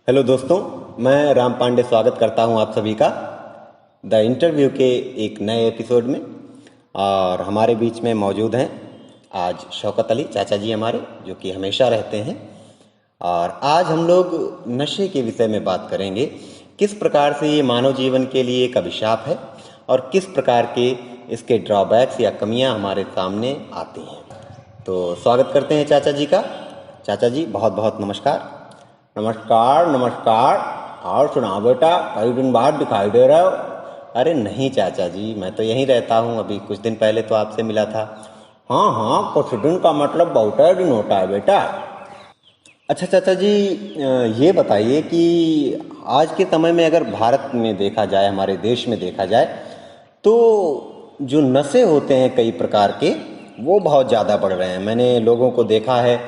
Hello दोस्तों, मैं राम पांडे स्वागत करता हूं आप सभी का द इंटरव्यू के एक नए एपिसोड में। और हमारे बीच में मौजूद हैं आज शौकत अली चाचा जी हमारे, जो कि हमेशा रहते हैं। और आज हम लोग नशे के विषय में बात करेंगे, किस प्रकार से ये मानव जीवन के लिए एक अभिशाप है और किस प्रकार के इसके ड्रॉबैक्स या कमियां हमारे सामने आती हैं। तो स्वागत करते हैं चाचा जी का। चाचा जी बहुत बहुत नमस्कार। नमस्कार नमस्कार। और सुनाओ बेटा, कई दिन बाद दिखाई दे रहे हो। अरे नहीं चाचा जी, मैं तो यहीं रहता हूँ। अभी कुछ दिन पहले तो आपसे मिला था। हाँ हाँ, कुछ दिन का मतलब बहुत दिन होता है बेटा। अच्छा चाचा जी, ये बताइए कि आज के समय में अगर भारत में देखा जाए, हमारे देश में देखा जाए, तो जो नशे होते हैं कई प्रकार के, वो बहुत ज़्यादा बढ़ रहे हैं। मैंने लोगों को देखा है,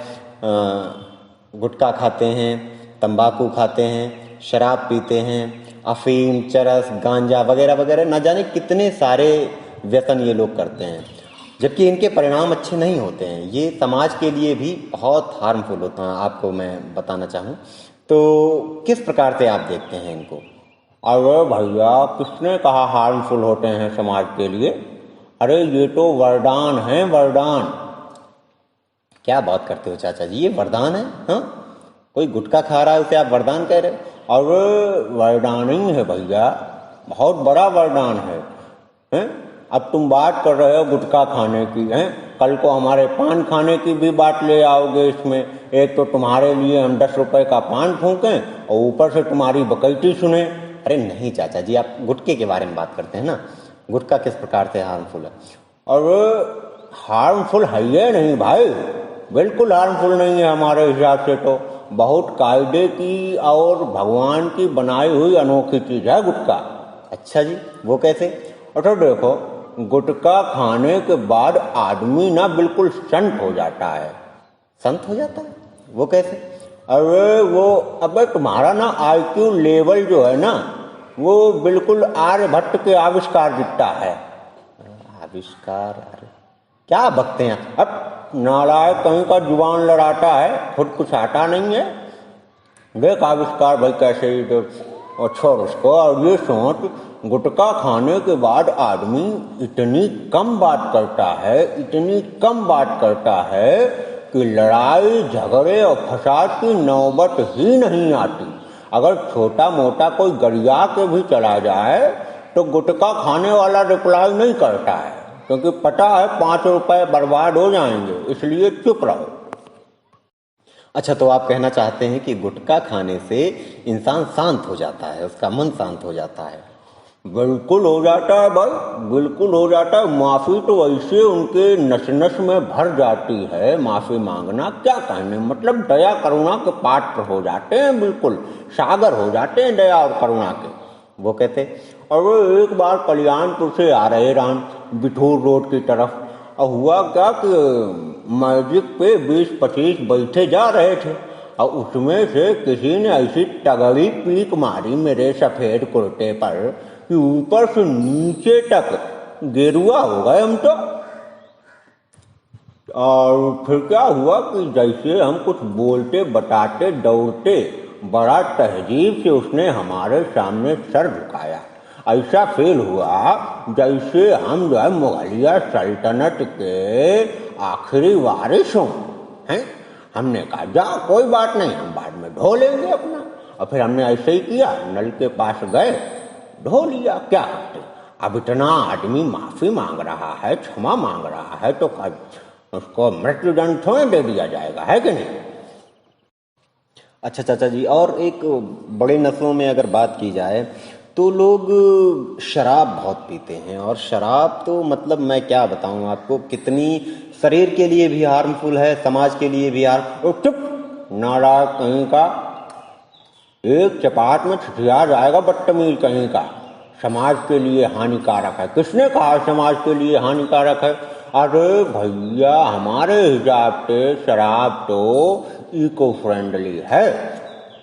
गुटखा खाते हैं, तंबाकू खाते हैं, शराब पीते हैं, अफीम, चरस, गांजा वगैरह वगैरह, न जाने कितने सारे व्यसन ये लोग करते हैं, जबकि इनके परिणाम अच्छे नहीं होते हैं। ये समाज के लिए भी बहुत हार्मफुल होता है। आपको मैं बताना चाहूँ तो किस प्रकार से आप देखते हैं इनको? अरे भैया, किसने कहा हार्मफुल होते हैं समाज के लिए? अरे ये तो वरदान है, वरदान। क्या बात करते हो चाचा जी, ये वरदान है? हाँ, कोई गुटखा खा रहा है उसे आप वरदान कह रहे हो? अरे वरदान ही है भैया, बहुत बड़ा वरदान है। हैं? अब तुम बात कर रहे हो गुटखा खाने की, हैं? कल को हमारे पान खाने की भी बात ले आओगे इसमें। एक तो तुम्हारे लिए हम 10 रुपए का पान फूकें और ऊपर से तुम्हारी बकैती सुने। अरे नहीं चाचा जी, आप गुटखे के बारे में बात करते हैं ना। गुटखा किस प्रकार से हार्मफुल है? अरे हार्मफुल है ये नहीं भाई, बिल्कुल हार्मफुल नहीं है। हमारे हिसाब से तो बहुत कायदे की और भगवान की बनाई हुई अनोखी चीज है गुटखा। अच्छा जी, वो कैसे? अच्छा देखो, गुटखा खाने के बाद आदमी ना बिल्कुल संत हो जाता है। संत हो जाता है? वो कैसे? अरे वो, अबे तुम्हारा ना IQ लेवल जो है ना, वो बिल्कुल आर्यभट्ट के आविष्कार दिखता है। आविष्कार? अरे क्या बकते हैं अब नालायक कहीं का जुबान लड़ाता है, खुद कुछ आता नहीं है। देख आविष्कार भाई कैसे ही तो छोड़ उसको। और ये सोच, गुटखा खाने के बाद आदमी इतनी कम बात करता है, इतनी कम बात करता है कि लड़ाई झगड़े और फसाद की नौबत ही नहीं आती। अगर छोटा मोटा कोई गरिया के भी चला जाए तो गुटखा खाने वाला रिप्लाई नहीं करता है, क्योंकि पता है 5 रुपए बर्बाद हो जाएंगे, इसलिए चुप रहो। अच्छा, तो आप कहना चाहते हैं कि गुटखा खाने से इंसान शांत हो जाता है, उसका मन शांत हो जाता है? बिल्कुल हो जाता है भाई, बिल्कुल हो जाता है। माफी तो ऐसे उनके नस नस में भर जाती है, माफी मांगना क्या कहने, मतलब दया करुणा के पात्र हो जाते हैं, बिल्कुल सागर हो जाते हैं दया और करुणा के। वो कहते? और वो एक बार कल्याणपुर से आ रहे राम बिठूर रोड की तरफ, और हुआ क्या कि मैजिक पे 20-25 बैठे जा रहे थे, और उसमें से किसी ने ऐसी तगड़ी पीक मारी मेरे सफेद कुर्ते पर कि ऊपर से नीचे तक गेरुआ हो गए हम तो। और फिर क्या हुआ कि जैसे हम कुछ बोलते बताते दौड़ते, बड़ा तहजीब से उसने हमारे सामने सर झुकाया। ऐसा फील हुआ जैसे हम जो है मुगलिया सल्तनत के आखिरी वारिस हों। हैं? हमने कहा जाओ कोई बात नहीं, हम बाद में धो लेंगे अपना। और फिर हमने ऐसे ही किया, नल के पास गए, धो लिया। क्या करते, अब इतना आदमी माफी मांग रहा है, क्षमा मांग रहा है, तो उसको मृत्युदंड थोड़े दे दिया जाएगा, है कि नहीं? अच्छा चाचा जी, और एक बड़े नस्लों में अगर बात की जाए तो लोग शराब बहुत पीते हैं। और शराब तो मतलब मैं क्या बताऊं आपको, कितनी शरीर के लिए भी हार्मफुल है, समाज के लिए भी चुप नालायक कहीं का, एक चपाट में छिटिया जाएगा बदतमीज कहीं का। समाज के लिए हानिकारक है? किसने कहा समाज के लिए हानिकारक है? अरे भैया, हमारे हिसाब से शराब तो इको फ्रेंडली है।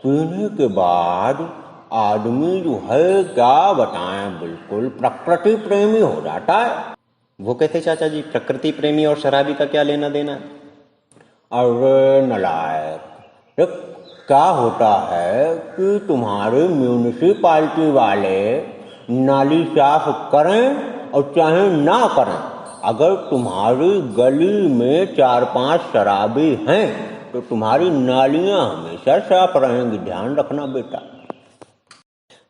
पीने के बाद आदमी जो है क्या बताएं, बिल्कुल प्रकृति प्रेमी हो जाता है। वो कहते चाचा जी, प्रकृति प्रेमी और शराबी का क्या लेना देना है? अरे नलायक, क्या होता है कि तुम्हारे म्यूनिसिपालिटी वाले नाली साफ करें और चाहे ना करें, अगर तुम्हारी गली में 4-5 शराबी हैं तो तुम्हारी नालियां हमेशा साफ रहेंगी। ध्यान रखना बेटा।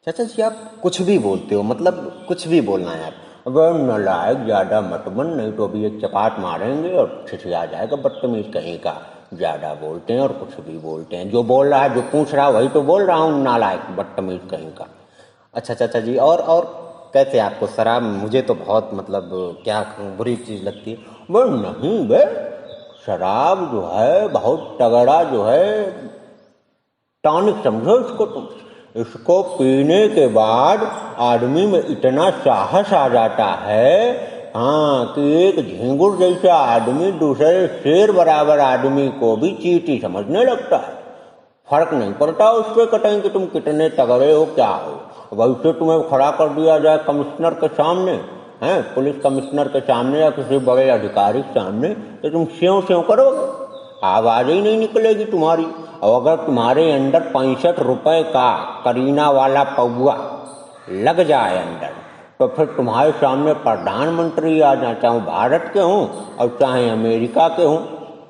चाचा जी आप कुछ भी बोलते हो, मतलब कुछ भी बोलना है आप। अगर नालायक ज्यादा मत बन, नहीं तो अभी एक चपाट मारेंगे और छिछिया जाएगा बदतमीज कहीं का। ज्यादा बोलते हैं और कुछ भी बोलते हैं। जो बोल रहा है, जो पूछ रहा है वही तो बोल रहा हूँ, नालायक बदतमीज कहीं का। अच्छा चाचा जी, और कैसे आपको शराब, मुझे तो बहुत मतलब क्या कहूँ, बुरी चीज़ लगती है। वो नहीं बे, शराब जो है बहुत तगड़ा जो है टॉनिक समझो इसको तुम। इसको पीने के बाद आदमी में इतना साहस आ जाता है, हाँ, कि एक झिंगुर जैसा आदमी दूसरे शेर बराबर आदमी को भी चींटी समझने लगता है। फर्क नहीं पड़ता उस पर कटें कि तुम कितने तगड़े हो, क्या हो। वैसे तुम्हें खड़ा कर दिया जाए कमिश्नर के सामने, हैं, पुलिस कमिश्नर के सामने या किसी बड़े अधिकारी के सामने, तो तुम स्यों स्यों करोगे, आवाज ही नहीं निकलेगी तुम्हारी। और अगर तुम्हारे अंदर 65 रुपए का करीना वाला पौआ लग जाए अंदर, तो फिर तुम्हारे सामने प्रधानमंत्री आ जाए, चाहे भारत के हों और चाहे अमेरिका के हों,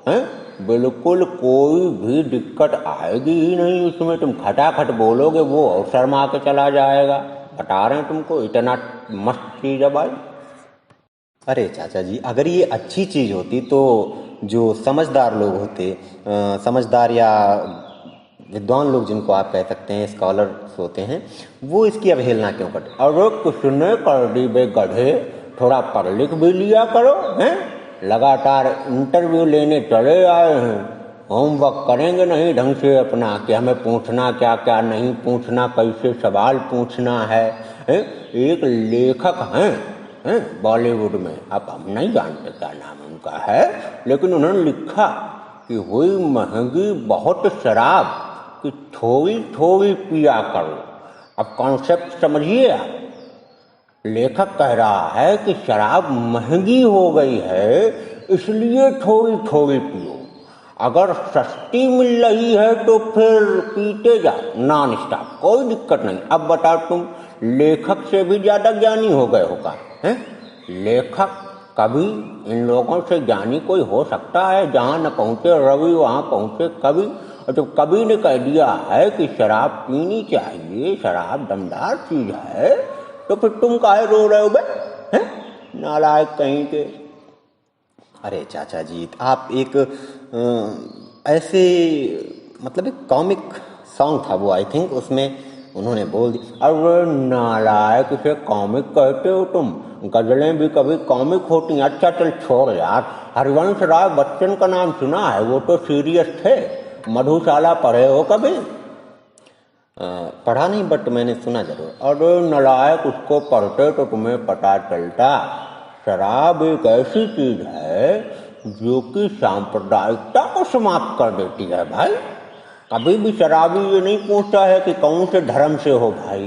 हैं, बिल्कुल कोई भी दिक्कत आएगी ही नहीं उसमें। तुम खटाखट बोलोगे, वो और शर्मा के चला जाएगा। बता रहे हैं तुमको, इतना मस्त चीज है भाई। अरे चाचा जी, अगर ये अच्छी चीज़ होती तो जो समझदार लोग होते, समझदार या विद्वान लोग जिनको आप कह सकते हैं, स्कॉलर्स होते हैं, वो इसकी अवहेलना क्यों करते। अरे किसने कर दी बे गधे, थोड़ा पढ़ लिख भी लिया करो, हैं। लगातार इंटरव्यू लेने चले आए हैं, होमवर्क करेंगे नहीं ढंग से अपना, कि हमें पूछना क्या क्या नहीं पूछना, कैसे सवाल पूछना है, हैं? एक लेखक हैं बॉलीवुड में, आप हम नहीं जानते क्या नाम उनका है, लेकिन उन्होंने लिखा कि हुई महंगी बहुत शराब कि थोड़ी थोड़ी पिया करो। अब कॉन्सेप्ट समझिए आप। लेखक कह रहा है कि शराब महंगी हो गई है, इसलिए थोड़ी थोड़ी पियो। अगर सस्ती मिल रही है तो फिर पीते जाओ नॉन स्टॉप, कोई दिक्कत नहीं। अब बताओ, तुम लेखक से भी ज्यादा ज्ञानी हो गए होगा, हैं? लेखक कभी इन लोगों से ज्ञानी कोई हो सकता है? जहां न पहुंचे रवि वहां पहुंचे कवि। और जब कवि ने कह दिया है कि शराब पीनी चाहिए, शराब दमदार चीज है, तो फिर तुम काहे रो रहे हो बे, हैं? नालायक कहीं के। अरे चाचा जी, आप एक ऐसे, मतलब एक कॉमिक सॉन्ग था वो, आई थिंक उसमें उन्होंने बोल दी। अरे नालायक से कॉमिक कहते हो तुम? गजलें भी कभी कॉमिक होती हैं? अच्छा चल छोड़ यार, हरिवंश राय बच्चन का नाम सुना है? वो तो सीरियस थे। मधुशाला पढ़े हो कभी? पढ़ा नहीं, बट मैंने सुना जरूर। अरे नालायक, उसको पढ़ते तो तुम्हें पता चलता। शराब एक ऐसी चीज है जो कि सांप्रदायिकता को समाप्त कर देती है भाई। कभी भी शराबी ये नहीं पूछता है कि कौन से धर्म से हो भाई,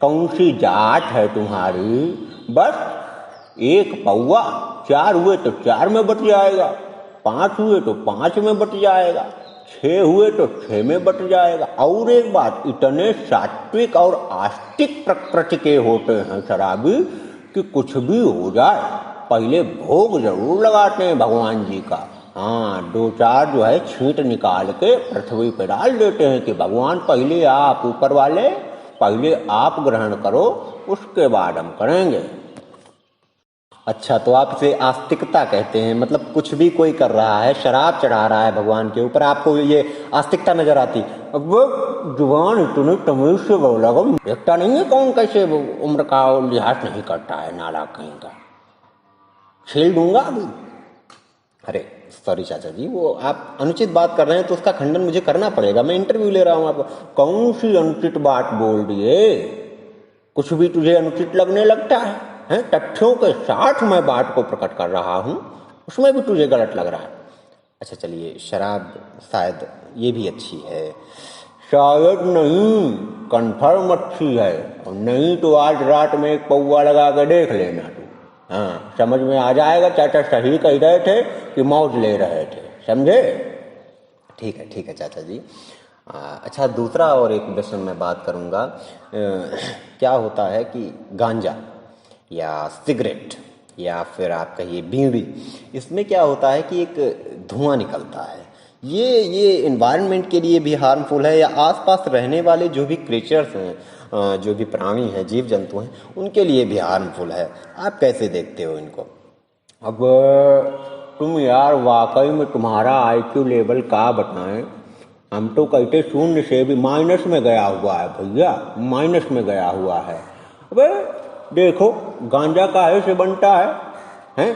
कौन सी जात है तुम्हारी। बस एक पौआ, 4 हुए तो 4 में बट जाएगा, 5 हुए तो 5 में बट जाएगा, 6 हुए तो 6 में बट जाएगा। और एक बात, इतने सात्विक और आस्तिक प्रकृति के होते हैं शराबी कि कुछ भी हो जाए पहले भोग जरूर लगाते हैं भगवान जी का। हाँ, 2-4 जो है छींट निकाल के पृथ्वी पे डाल देते हैं कि भगवान पहले आप, ऊपर वाले पहले आप ग्रहण करो, उसके बाद हम करेंगे। अच्छा, तो आप इसे आस्तिकता कहते हैं, मतलब कुछ भी कोई कर रहा है, शराब चढ़ा रहा है भगवान के ऊपर, आपको ये आस्तिकता नजर आती? अब वो जुबान इतनी तमीज से बोला, देखता नहीं है कौन कैसे उम्र का लिहाज नहीं करता है, नाला कहीं का। छील दूंगा अभी। अरे सॉरी चाचा जी, वो आप अनुचित बात कर रहे हैं तो उसका खंडन मुझे करना पड़ेगा, मैं इंटरव्यू ले रहा हूँ आपको। कौन सी अनुचित बात बोल दिए? कुछ भी तुझे अनुचित लगने लगता है, हैं? तथ्यों के साथ मैं बात को प्रकट कर रहा हूं, उसमें भी तुझे गलत लग रहा है। अच्छा चलिए, शराब शायद ये भी अच्छी है। शायद नहीं, कन्फर्म अच्छी है। और नहीं तो आज रात में एक पौआ लगा के देख लेना तू, हाँ, समझ में आ जाएगा। चाचा सही कह रहे थे कि मौज ले रहे थे, समझे? ठीक है चाचा जी। अच्छा, दूसरा और एक प्रश्न मैं बात करूँगा। क्या होता है कि गांजा या सिगरेट या फिर आप कहिए बीड़ी, इसमें क्या होता है कि एक धुआं निकलता है। ये इन्वायरमेंट के लिए भी हार्मफुल है या आसपास रहने वाले जो भी क्रिएचर्स हैं, जो भी प्राणी हैं, जीव जंतु हैं, उनके लिए भी हार्मफुल है। आप कैसे देखते हो इनको? अब तुम यार वाकई में तुम्हारा आईक्यू लेवल का बताएं। हम तो कहते शून्य से भी माइनस में गया हुआ है भैया, माइनस में गया हुआ है। अबे देखो, गांजा काहे से बनता है?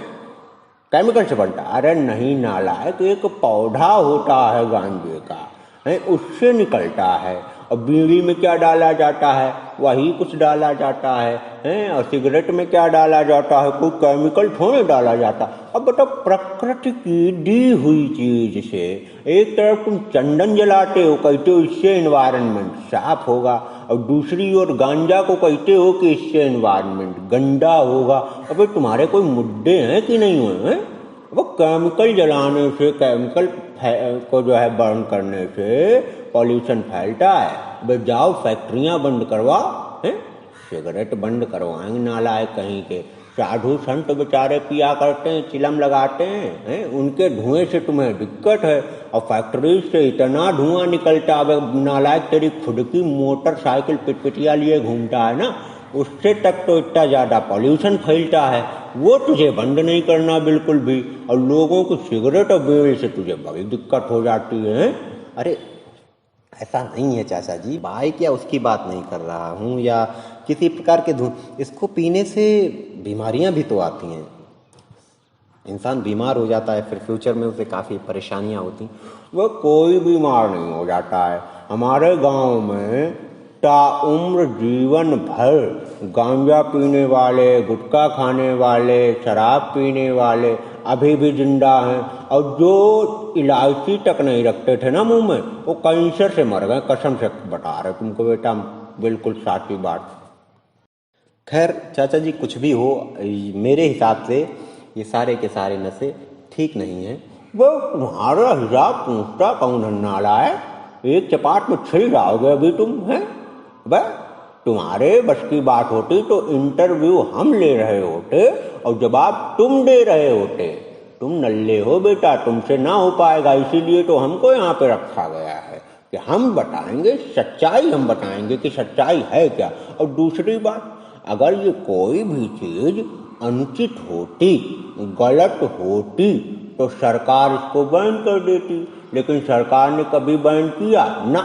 केमिकल से बनता है? अरे नहीं नालायक, एक पौधा होता है गांजे का, है, उससे निकलता है। और बीड़ी में क्या डाला जाता है? वही कुछ डाला जाता है। और सिगरेट में क्या डाला जाता है? कोई केमिकल थोड़े डाला जाता। अब बताओ, प्रकृति की दी हुई चीज से एक तरफ तुम चंदन जलाते हो, कहते हो इससे एनवायरनमेंट साफ होगा, और दूसरी ओर गांजा को कहते हो कि इससे एनवायरनमेंट गंदा होगा। अबे तुम्हारे कोई मुद्दे हैं कि नहीं हुए? वो केमिकल जलाने से, केमिकल को जो है बर्न करने से पॉल्यूशन फैलता है। बे जाओ फैक्ट्रियां बंद करवाओ, हैं? सिगरेट बंद करवाएंगे नालायक कहीं के। साधु संत बेचारे पिया करते हैं, चिलम लगाते हैं, उनके धुएं से तुम्हें दिक्कत है। और फैक्ट्री से इतना धुआं निकलता है, नालायक तेरी खुद की मोटरसाइकिल पिटपिटिया लिए घूमता है ना, उससे तक तो इतना ज्यादा पॉल्यूशन फैलता है। वो तुझे बंद नहीं करना बिल्कुल भी, और लोगों को सिगरेट और बीड़ी से तुझे बड़ी दिक्कत हो जाती है। अरे ऐसा नहीं है चाचा जी, बाइक या उसकी बात नहीं कर रहा हूँ, या किसी प्रकार के धुएं। इसको पीने से बीमारियां भी तो आती हैं, इंसान बीमार हो जाता है, फिर फ्यूचर में उसे काफ़ी परेशानियां होती। वो कोई बीमार नहीं हो जाता है। हमारे गांव में ताउम्र जीवन भर गांजा पीने वाले, गुटखा खाने वाले, शराब पीने वाले अभी भी जिंदा हैं। और जो इलायची तक नहीं रखते थे ना मुंह में, वो कैंसर से मर गए। कसम से बता रहे तुमको बेटा, बिल्कुल साची बात। खैर चाचा जी, कुछ भी हो, मेरे हिसाब से ये सारे के सारे नशे ठीक नहीं हैं। वो तुम्हारा हिसाब पूछता कौन है नालायक? एक चपाट में छिल जाओगे अभी तुम, हैं? वह तुम्हारे बस की बात होती तो इंटरव्यू हम ले रहे होते और जवाब तुम दे रहे होते। तुम नल्ले हो बेटा, तुमसे ना हो पाएगा। इसीलिए तो हमको यहाँ पे रखा गया है कि हम बताएंगे सच्चाई, हम बताएंगे कि सच्चाई है क्या। और दूसरी बात, अगर ये कोई भी चीज अनुचित होती, गलत होती, तो सरकार इसको बैन कर देती। लेकिन सरकार ने कभी बैन किया ना,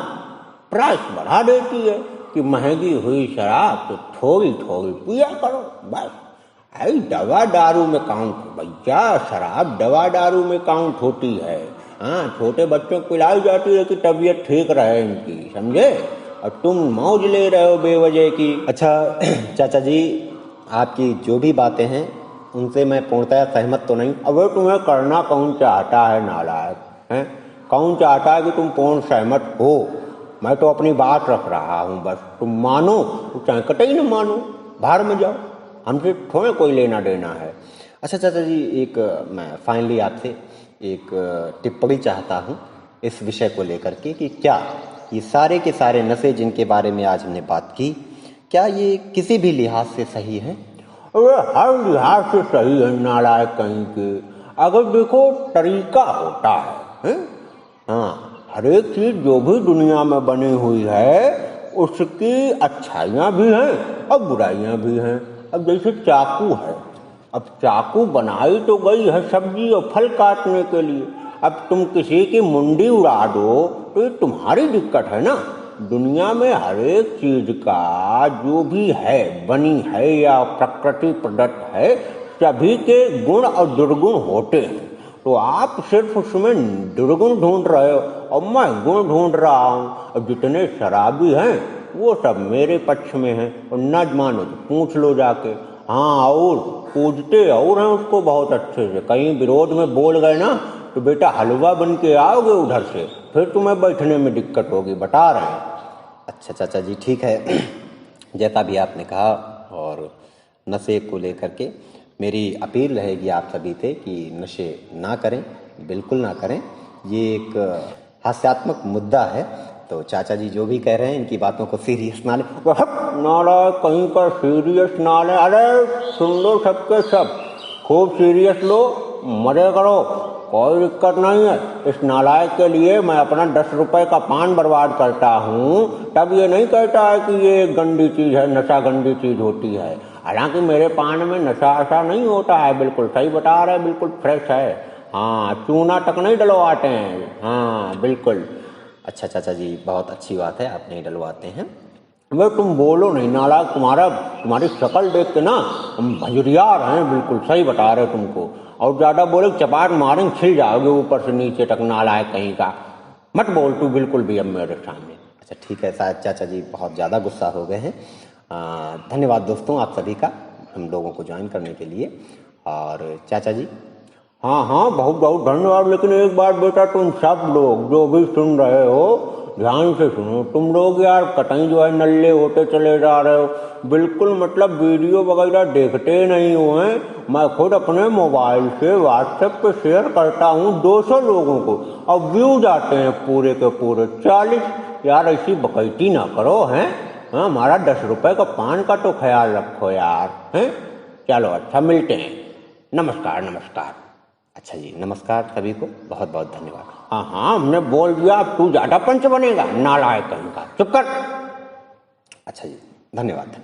प्राइस बढ़ा देती है कि महंगी हुई शराब तो थोड़ी थोड़ी पिया करो बस। आई दवा दारू में काउंट भैया, शराब दवा दारू में काउंट होती है। हाँ, छोटे बच्चों को पिलाई जाती है कि तबीयत ठीक रहे इनकी, समझे? और तुम मौज ले रहे हो बेवजह की। अच्छा चाचा जी, आपकी जो भी बातें हैं उनसे मैं पूर्णतः सहमत तो नहीं। अब तुम्हें करना कौन चाहता है नालायक, हैं? कौन चाहता है कि तुम पूर्ण सहमत हो? मैं तो अपनी बात रख रहा हूँ, बस तुम मानो तो चाहे कतई न मानो, बाहर में जाओ, हमसे थोड़े कोई लेना देना है। अच्छा चाचा जी, एक मैं फाइनली आपसे एक टिप्पणी चाहता हूँ इस विषय को लेकर के कि क्या ये सारे के सारे नशे जिनके बारे में आज हमने बात की, क्या ये किसी भी लिहाज से सही है? अरे हर लिहाज से सही है नालायक कहीं के। अगर देखो, तरीका होता है? हाँ, हर एक चीज जो भी दुनिया में बनी हुई है उसकी अच्छाइयाँ भी हैं और बुराइयाँ भी हैं। अब जैसे चाकू है, अब चाकू बनाई तो गई है सब्जी और फल काटने के लिए। अब तुम किसी की मुंडी उड़ा दो तो ये तुम्हारी दिक्कत है ना। दुनिया में हर एक चीज का जो भी है, बनी है या प्रकृति प्रदत्त है, सभी के गुण और दुर्गुण होते हैं। तो आप सिर्फ उसमें दुर्गुण ढूंढ रहे हो और मैं गुण ढूंढ रहा हूँ। अब जितने शराबी हैं वो सब मेरे पक्ष में हैं, और न मानो तो पूछ लो जाके। हाँ, और पूछते और हैं उसको बहुत अच्छे से। कहीं विरोध में बोल गए ना तो बेटा हलवा बन के आओगे उधर से, फिर तुम्हें बैठने में दिक्कत होगी, बता रहे हैं। अच्छा चाचा जी, ठीक है, जैसा भी आपने कहा। और नशे को लेकर के मेरी अपील रहेगी आप सभी से कि नशे ना करें, बिल्कुल ना करें। ये एक हास्यात्मक मुद्दा है, तो चाचा जी जो भी कह रहे हैं इनकी बातों को सीरियस ना ले। नालायक कहीं का, सीरियस ना ले। अरे सुन लो सबके सब, खूब सीरियस लो, मजे करो, कोई दिक्कत नहीं है। इस नालायक के लिए मैं अपना 10 रुपए का पान बर्बाद करता हूँ, तब ये नहीं कहता है कि ये गंदी चीज है, नशा गंदी चीज होती है। हालांकि मेरे पान में नशा ऐसा नहीं होता है, बिल्कुल सही बता रहे, बिल्कुल फ्रेश है। हाँ, चूना तक नहीं डलवाते हैं। हाँ बिल्कुल। अच्छा चाचा जी, बहुत अच्छी बात है, आप नहीं डलवाते हैं। वे तुम बोलो नहीं नालायक, तुम्हारी शक्ल देख के ना हम भजरियार हैं, बिल्कुल सही बता रहे तुमको। और ज्यादा बोले चपाट मारेंगे, छिल जाओगे ऊपर से नीचे तक, नालायक कहीं का। मत बोल तू बिल्कुल भी अब मेरे सामने। अच्छा ठीक है, शायद चाचा जी बहुत ज़्यादा गुस्सा हो गए हैं। धन्यवाद दोस्तों आप सभी का हम लोगों को ज्वाइन करने के लिए। और चाचा जी, हाँ हाँ, बहुत बहुत धन्यवाद। लेकिन एक बात बेटा, तुम सब लोग जो भी सुन रहे हो ध्यान से सुनो। तुम लोग यार कतई जो है नल्ले होते चले जा रहे हो, बिल्कुल मतलब वीडियो वगैरह देखते नहीं हो हैं। मैं खुद अपने मोबाइल से व्हाट्सएप पे शेयर करता हूँ 200 लोगों को, और व्यूज आते हैं पूरे के पूरे 40। यार ऐसी बकैती ना करो हैं। हाँ, हमारा 10 रुपए का पान का तो ख्याल रखो यार हैं। चलो अच्छा, मिलते हैं। नमस्कार नमस्कार। अच्छा जी, नमस्कार सभी को, बहुत बहुत धन्यवाद। हाँ हाँ, हमने बोल दिया, अब तू ज्यादा पंच बनेगा, नालायक कहीं का, चुप कर। अच्छा जी, धन्यवाद।